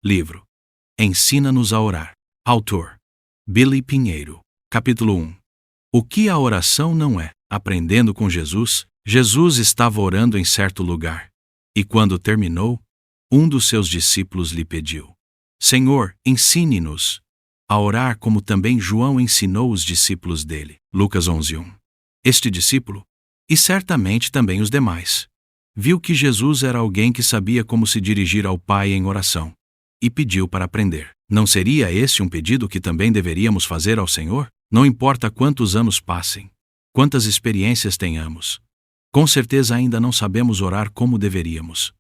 Livro Ensina-nos a Orar. Autor Billy Pinheiro. Capítulo 1. O que a oração não é? Aprendendo com Jesus, Jesus estava orando em certo lugar. E quando terminou, um dos seus discípulos lhe pediu: Senhor, ensine-nos a orar como também João ensinou os discípulos dele. Lucas 11:1. Este discípulo, e certamente também os demais, viu que Jesus era alguém que sabia como se dirigir ao Pai em oração, e pediu para aprender. Não seria esse um pedido que também deveríamos fazer ao Senhor? Não importa quantos anos passem, quantas experiências tenhamos, com certeza ainda não sabemos orar como deveríamos.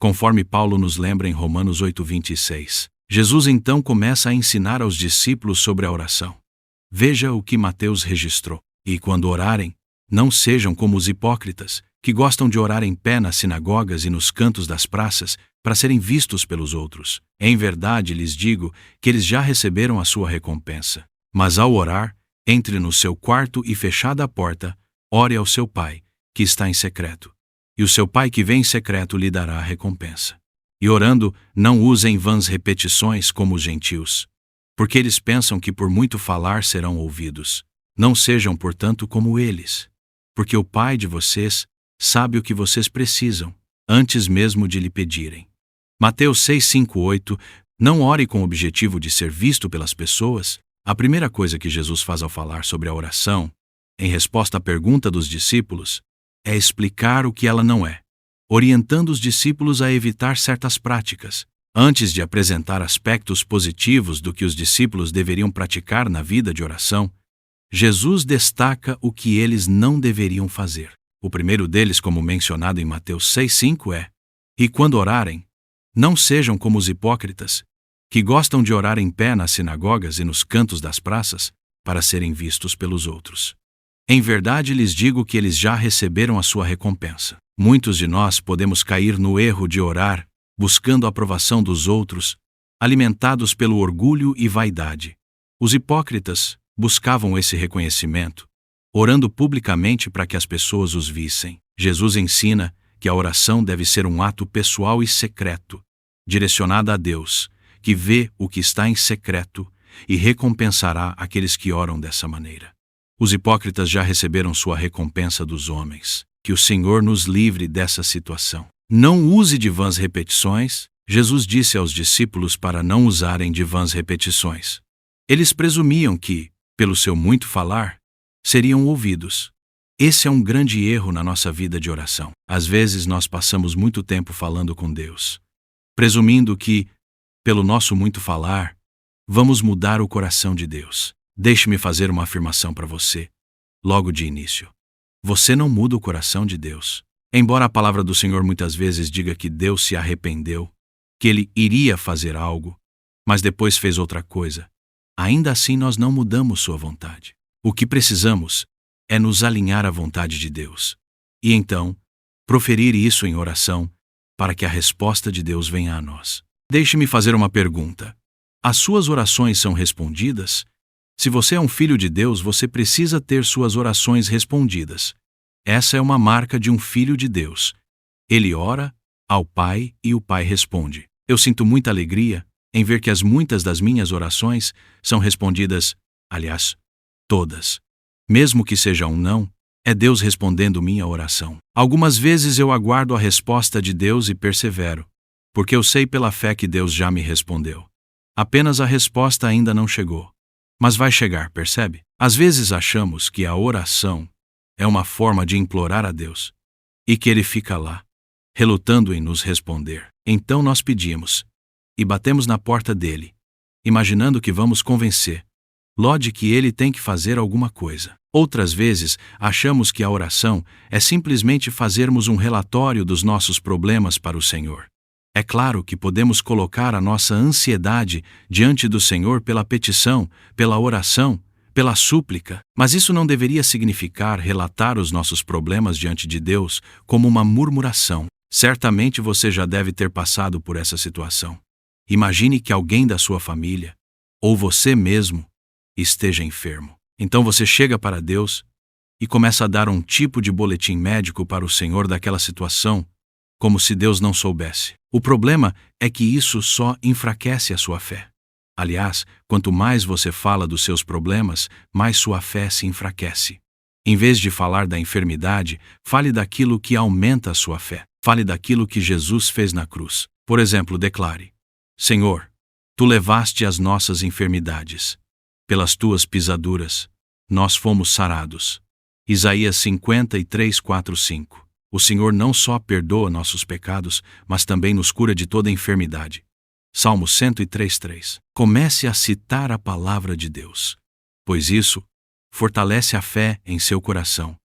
Conforme Paulo nos lembra em Romanos 8:26, Jesus então começa a ensinar aos discípulos sobre a oração. Veja o que Mateus registrou. E quando orarem, não sejam como os hipócritas, que gostam de orar em pé nas sinagogas e nos cantos das praças, para serem vistos pelos outros. Em verdade lhes digo que eles já receberam a sua recompensa. Mas ao orar, entre no seu quarto e fechada a porta, ore ao seu Pai, que está em secreto. E o seu Pai que vem em secreto lhe dará a recompensa. E orando, não usem vãs repetições como os gentios, porque eles pensam que por muito falar serão ouvidos. Não sejam, portanto, como eles, porque o Pai de vocês sabe o que vocês precisam, antes mesmo de lhe pedirem. Mateus 6:5-8. Não ore com o objetivo de ser visto pelas pessoas. A primeira coisa que Jesus faz ao falar sobre a oração, em resposta à pergunta dos discípulos, é explicar o que ela não é, orientando os discípulos a evitar certas práticas. Antes de apresentar aspectos positivos do que os discípulos deveriam praticar na vida de oração, Jesus destaca o que eles não deveriam fazer. O primeiro deles, como mencionado em Mateus 6:5, é: E quando orarem, não sejam como os hipócritas, que gostam de orar em pé nas sinagogas e nos cantos das praças, para serem vistos pelos outros. Em verdade lhes digo que eles já receberam a sua recompensa. Muitos de nós podemos cair no erro de orar, buscando a aprovação dos outros, alimentados pelo orgulho e vaidade. Os hipócritas buscavam esse reconhecimento, orando publicamente para que as pessoas os vissem. Jesus ensina que a oração deve ser um ato pessoal e secreto, direcionada a Deus, que vê o que está em secreto e recompensará aqueles que oram dessa maneira. Os hipócritas já receberam sua recompensa dos homens. Que o Senhor nos livre dessa situação. Não use de vãs repetições. Jesus disse aos discípulos para não usarem de vãs repetições. Eles presumiam que, pelo seu muito falar, seriam ouvidos. Esse é um grande erro na nossa vida de oração. Às vezes nós passamos muito tempo falando com Deus, presumindo que, pelo nosso muito falar, vamos mudar o coração de Deus. Deixe-me fazer uma afirmação para você, logo de início. Você não muda o coração de Deus. Embora a palavra do Senhor muitas vezes diga que Deus se arrependeu, que Ele iria fazer algo, mas depois fez outra coisa, ainda assim nós não mudamos sua vontade. O que precisamos é nos alinhar à vontade de Deus. E então, proferir isso em oração, para que a resposta de Deus venha a nós. Deixe-me fazer uma pergunta. As suas orações são respondidas? Se você é um filho de Deus, você precisa ter suas orações respondidas. Essa é uma marca de um filho de Deus. Ele ora ao Pai e o Pai responde. Eu sinto muita alegria em ver que muitas das minhas orações são respondidas, aliás, todas. Mesmo que seja um não, é Deus respondendo minha oração. Algumas vezes eu aguardo a resposta de Deus e persevero, porque eu sei pela fé que Deus já me respondeu. Apenas a resposta ainda não chegou. Mas vai chegar, percebe? Às vezes achamos que a oração é uma forma de implorar a Deus, e que Ele fica lá, relutando em nos responder. Então nós pedimos, e batemos na porta dele, imaginando que vamos convencer de que ele tem que fazer alguma coisa. Outras vezes, achamos que a oração é simplesmente fazermos um relatório dos nossos problemas para o Senhor. É claro que podemos colocar a nossa ansiedade diante do Senhor pela petição, pela oração, pela súplica, mas isso não deveria significar relatar os nossos problemas diante de Deus como uma murmuração. Certamente você já deve ter passado por essa situação. Imagine que alguém da sua família, ou você mesmo, esteja enfermo. Então você chega para Deus e começa a dar um tipo de boletim médico para o Senhor daquela situação, como se Deus não soubesse. O problema é que isso só enfraquece a sua fé. Aliás, quanto mais você fala dos seus problemas, mais sua fé se enfraquece. Em vez de falar da enfermidade, fale daquilo que aumenta a sua fé. Fale daquilo que Jesus fez na cruz. Por exemplo, declare: Senhor, Tu levaste as nossas enfermidades. Pelas Tuas pisaduras, nós fomos sarados. Isaías 53, 4, 5. O Senhor não só perdoa nossos pecados, mas também nos cura de toda enfermidade. Salmo 103, 3. Comece a citar a palavra de Deus, pois isso fortalece a fé em seu coração.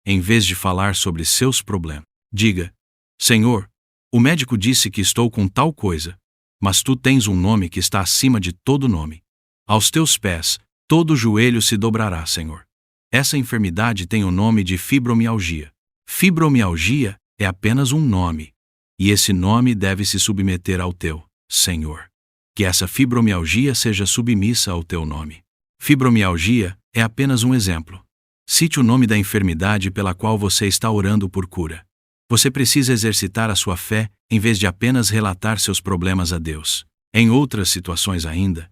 Em vez de falar sobre seus problemas, diga: Senhor, o médico disse que estou com tal coisa, mas Tu tens um nome que está acima de todo nome. Aos Teus pés, todo joelho se dobrará, Senhor. Essa enfermidade tem o nome de fibromialgia. Fibromialgia é apenas um nome, e esse nome deve se submeter ao Teu, Senhor. Que essa fibromialgia seja submissa ao Teu nome. Fibromialgia é apenas um exemplo. Cite o nome da enfermidade pela qual você está orando por cura. Você precisa exercitar a sua fé em vez de apenas relatar seus problemas a Deus. Em outras situações ainda,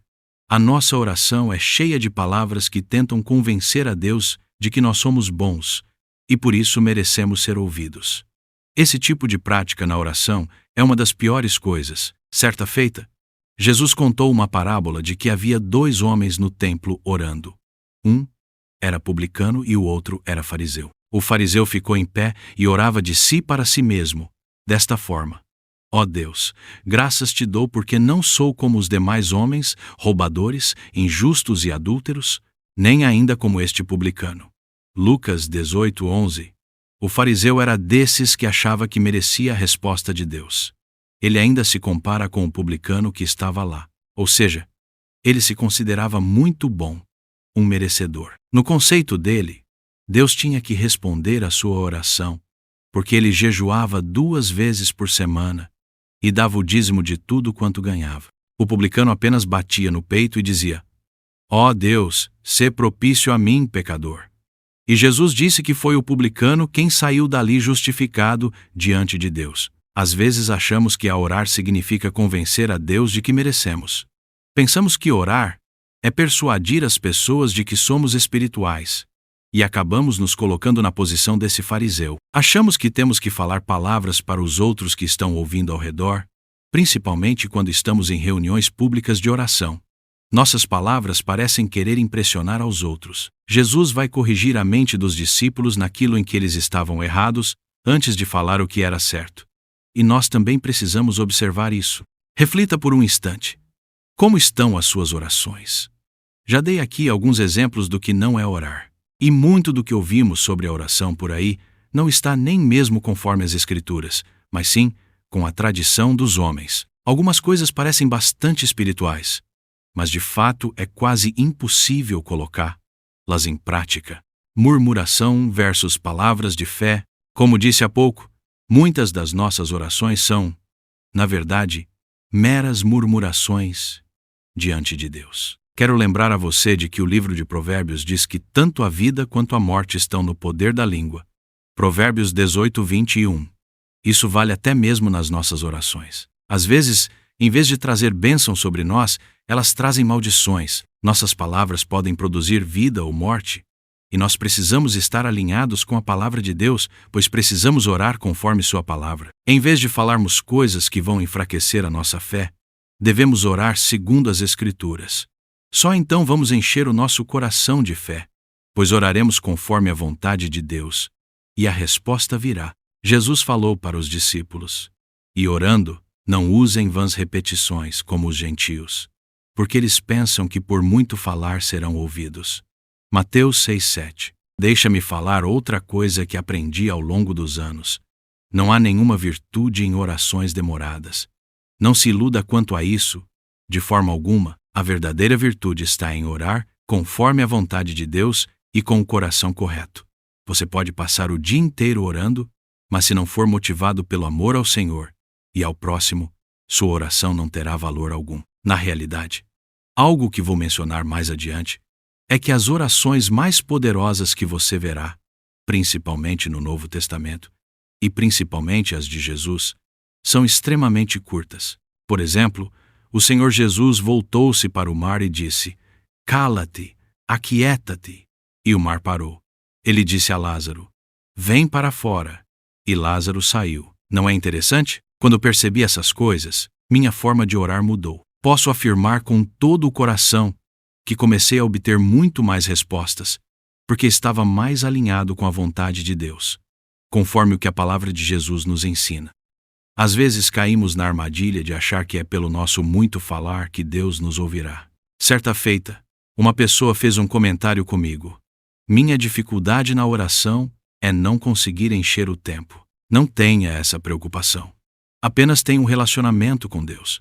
a nossa oração é cheia de palavras que tentam convencer a Deus de que nós somos bons e por isso merecemos ser ouvidos. Esse tipo de prática na oração é uma das piores coisas. Certa feita, Jesus contou uma parábola de que havia 2 homens no templo orando. Um era publicano e o outro era fariseu. O fariseu ficou em pé e orava de si para si mesmo, desta forma: Ó Deus, graças Te dou porque não sou como os demais homens, roubadores, injustos e adúlteros, nem ainda como este publicano. Lucas 18, 11. O fariseu era desses que achava que merecia a resposta de Deus. Ele ainda se compara com o publicano que estava lá, ou seja, ele se considerava muito bom, um merecedor. No conceito dele, Deus tinha que responder à sua oração, porque ele jejuava 2 vezes por semana e dava o dízimo de tudo quanto ganhava. O publicano apenas batia no peito e dizia: Ó Deus, sê propício a mim, pecador. E Jesus disse que foi o publicano quem saiu dali justificado diante de Deus. Às vezes achamos que orar significa convencer a Deus de que merecemos. Pensamos que orar é persuadir as pessoas de que somos espirituais. E acabamos nos colocando na posição desse fariseu. Achamos que temos que falar palavras para os outros que estão ouvindo ao redor, principalmente quando estamos em reuniões públicas de oração. Nossas palavras parecem querer impressionar aos outros. Jesus vai corrigir a mente dos discípulos naquilo em que eles estavam errados, antes de falar o que era certo. E nós também precisamos observar isso. Reflita por um instante. Como estão as suas orações? Já dei aqui alguns exemplos do que não é orar. E muito do que ouvimos sobre a oração por aí não está nem mesmo conforme as Escrituras, mas sim com a tradição dos homens. Algumas coisas parecem bastante espirituais, mas de fato é quase impossível colocá-las em prática. Murmuração versus palavras de fé. Como disse há pouco, muitas das nossas orações são, na verdade, meras murmurações diante de Deus. Quero lembrar a você de que o livro de Provérbios diz que tanto a vida quanto a morte estão no poder da língua. Provérbios 18, 21. Isso vale até mesmo nas nossas orações. Às vezes, em vez de trazer bênção sobre nós, elas trazem maldições. Nossas palavras podem produzir vida ou morte. E nós precisamos estar alinhados com a palavra de Deus, pois precisamos orar conforme sua palavra. Em vez de falarmos coisas que vão enfraquecer a nossa fé, devemos orar segundo as Escrituras. Só então vamos encher o nosso coração de fé, pois oraremos conforme a vontade de Deus, e a resposta virá. Jesus falou para os discípulos: E orando, não usem vãs repetições como os gentios, porque eles pensam que por muito falar serão ouvidos. Mateus 6:7. Deixa-me falar outra coisa que aprendi ao longo dos anos. Não há nenhuma virtude em orações demoradas. Não se iluda quanto a isso, de forma alguma. A verdadeira virtude está em orar conforme a vontade de Deus e com o coração correto. Você pode passar o dia inteiro orando, mas se não for motivado pelo amor ao Senhor e ao próximo, sua oração não terá valor algum. Na realidade, algo que vou mencionar mais adiante é que as orações mais poderosas que você verá, principalmente no Novo Testamento, e principalmente as de Jesus, são extremamente curtas. Por exemplo, o Senhor Jesus voltou-se para o mar e disse: "Cala-te, aquieta-te." E o mar parou. Ele disse a Lázaro: "Vem para fora." E Lázaro saiu. Não é interessante? Quando percebi essas coisas, minha forma de orar mudou. Posso afirmar com todo o coração que comecei a obter muito mais respostas, porque estava mais alinhado com a vontade de Deus, conforme o que a palavra de Jesus nos ensina. Às vezes caímos na armadilha de achar que é pelo nosso muito falar que Deus nos ouvirá. Certa feita, uma pessoa fez um comentário comigo: "Minha dificuldade na oração é não conseguir encher o tempo." Não tenha essa preocupação. Apenas tenha um relacionamento com Deus.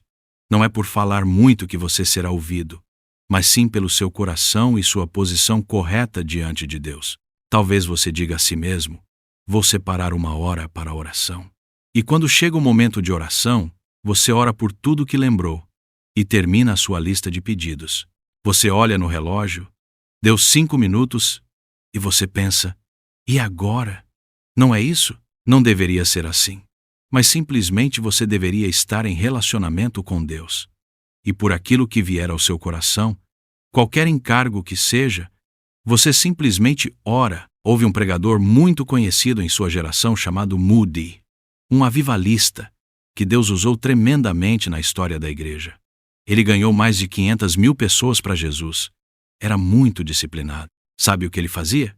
Não é por falar muito que você será ouvido, mas sim pelo seu coração e sua posição correta diante de Deus. Talvez você diga a si mesmo: "Vou separar 1 hora para a oração." E quando chega o momento de oração, você ora por tudo que lembrou e termina a sua lista de pedidos. Você olha no relógio, deu 5 minutos e você pensa: "E agora?" Não é isso? Não deveria ser assim. Mas simplesmente você deveria estar em relacionamento com Deus. E por aquilo que vier ao seu coração, qualquer encargo que seja, você simplesmente ora. Houve um pregador muito conhecido em sua geração chamado Moody, um avivalista, que Deus usou tremendamente na história da igreja. Ele ganhou mais de 500.000 pessoas para Jesus. Era muito disciplinado. Sabe o que ele fazia?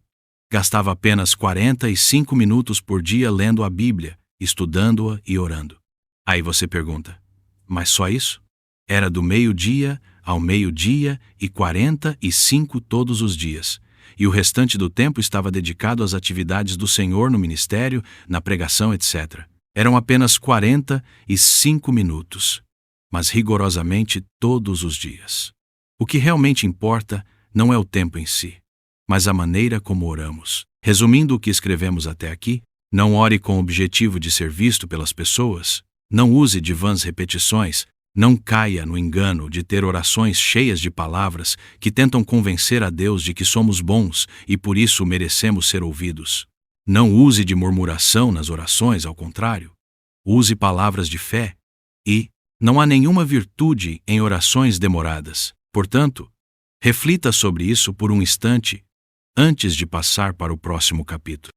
Gastava apenas 45 minutos por dia lendo a Bíblia, estudando-a e orando. Aí você pergunta: mas só isso? Era do meio-dia ao meio-dia e 45 todos os dias. E o restante do tempo estava dedicado às atividades do Senhor no ministério, na pregação, etc. Eram apenas 45 minutos, mas rigorosamente todos os dias. O que realmente importa não é o tempo em si, mas a maneira como oramos. Resumindo o que escrevemos até aqui, não ore com o objetivo de ser visto pelas pessoas, não use de vãs repetições, não caia no engano de ter orações cheias de palavras que tentam convencer a Deus de que somos bons e por isso merecemos ser ouvidos. Não use de murmuração nas orações, ao contrário. Use palavras de fé e não há nenhuma virtude em orações demoradas. Portanto, reflita sobre isso por um instante antes de passar para o próximo capítulo.